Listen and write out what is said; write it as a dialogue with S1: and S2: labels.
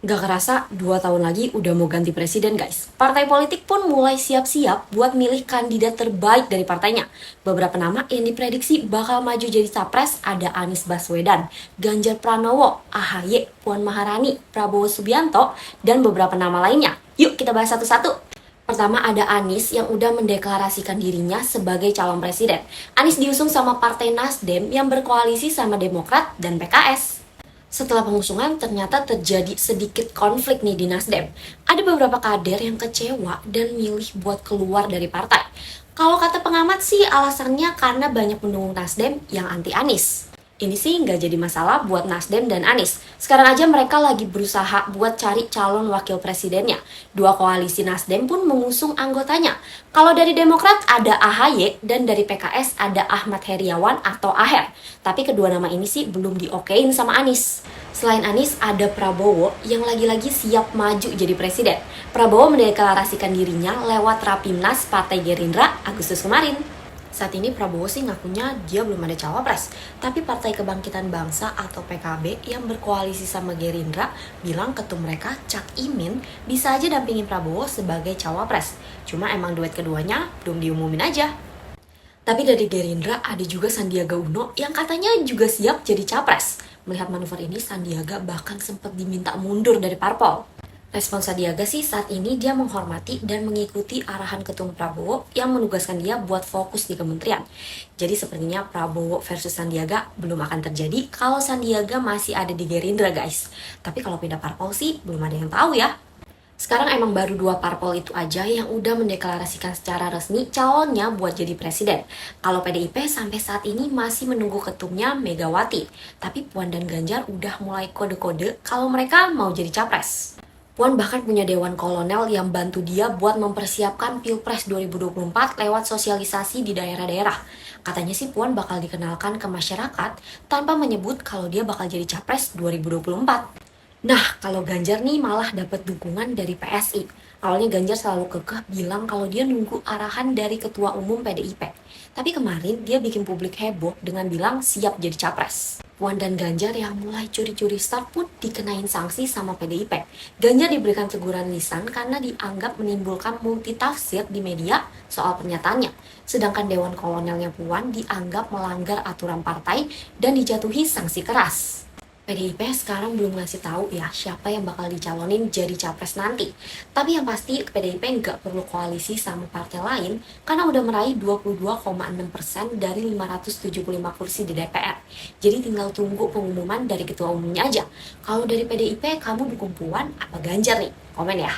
S1: Gak kerasa, 2 tahun lagi udah mau ganti presiden guys. Partai politik pun mulai siap-siap buat milih kandidat terbaik dari partainya. Beberapa nama yang diprediksi bakal maju jadi capres ada Anies Baswedan, Ganjar Pranowo, AHY, Puan Maharani, Prabowo Subianto, dan beberapa nama lainnya. Yuk kita bahas satu-satu. Pertama ada Anies yang udah mendeklarasikan dirinya sebagai calon presiden. Anies diusung sama Partai Nasdem yang berkoalisi sama Demokrat dan PKS. Setelah pengusungan, ternyata terjadi sedikit konflik nih di Nasdem. Ada beberapa kader yang kecewa dan milih buat keluar dari partai. Kalau kata pengamat sih alasannya karena banyak pendukung Nasdem yang anti Anies. Ini sih nggak jadi masalah buat Nasdem dan Anies. Sekarang aja mereka lagi berusaha buat cari calon wakil presidennya. Dua koalisi Nasdem pun mengusung anggotanya. Kalau dari Demokrat ada AHY dan dari PKS ada Ahmad Heriawan atau Aher. Tapi kedua nama ini sih belum diokein sama Anies. Selain Anies, ada Prabowo yang lagi-lagi siap maju jadi presiden. Prabowo mendeklarasikan dirinya lewat Rapimnas Partai Gerindra Agustus kemarin. Saat ini Prabowo sih ngakunya dia belum ada cawapres, tapi Partai Kebangkitan Bangsa atau PKB yang berkoalisi sama Gerindra bilang ketum mereka Cak Imin bisa aja dampingin Prabowo sebagai cawapres. Cuma emang duet keduanya belum diumumin aja. Tapi dari Gerindra ada juga Sandiaga Uno yang katanya juga siap jadi capres. Melihat manuver ini, Sandiaga bahkan sempat diminta mundur dari parpol. Respon Sandiaga sih saat ini dia menghormati dan mengikuti arahan Ketum Prabowo yang menugaskan dia buat fokus di kementerian. Jadi sepertinya Prabowo versus Sandiaga belum akan terjadi kalau Sandiaga masih ada di Gerindra guys. Tapi kalau pindah parpol sih belum ada yang tahu ya. Sekarang emang baru 2 parpol itu aja yang udah mendeklarasikan secara resmi calonnya buat jadi presiden. Kalau PDIP sampai saat ini masih menunggu ketumnya Megawati. Tapi Puan dan Ganjar udah mulai kode-kode kalau mereka mau jadi capres. Puan bahkan punya dewan kolonel yang bantu dia buat mempersiapkan Pilpres 2024 lewat sosialisasi di daerah-daerah. Katanya sih Puan bakal dikenalkan ke masyarakat tanpa menyebut kalau dia bakal jadi capres 2024. Nah, kalau Ganjar nih malah dapat dukungan dari PSI. Awalnya Ganjar selalu kekeh bilang kalau dia nunggu arahan dari Ketua Umum PDIP. Tapi kemarin dia bikin publik heboh dengan bilang siap jadi capres. Puan dan Ganjar yang mulai curi-curi start pun dikenain sanksi sama PDIP. Ganjar diberikan teguran lisan karena dianggap menimbulkan multitafsir di media soal pernyataannya. Sedangkan Dewan Kolonelnya Puan dianggap melanggar aturan partai dan dijatuhi sanksi keras. PDIP sekarang belum ngasih tahu ya siapa yang bakal dicalonin jadi capres nanti. Tapi yang pasti PDIP nggak perlu koalisi sama partai lain karena udah meraih 22,6% dari 575 kursi di DPR. Jadi tinggal tunggu pengumuman dari ketua umumnya aja. Kalau dari PDIP kamu dukung Puan apa Ganjar nih? Komen ya.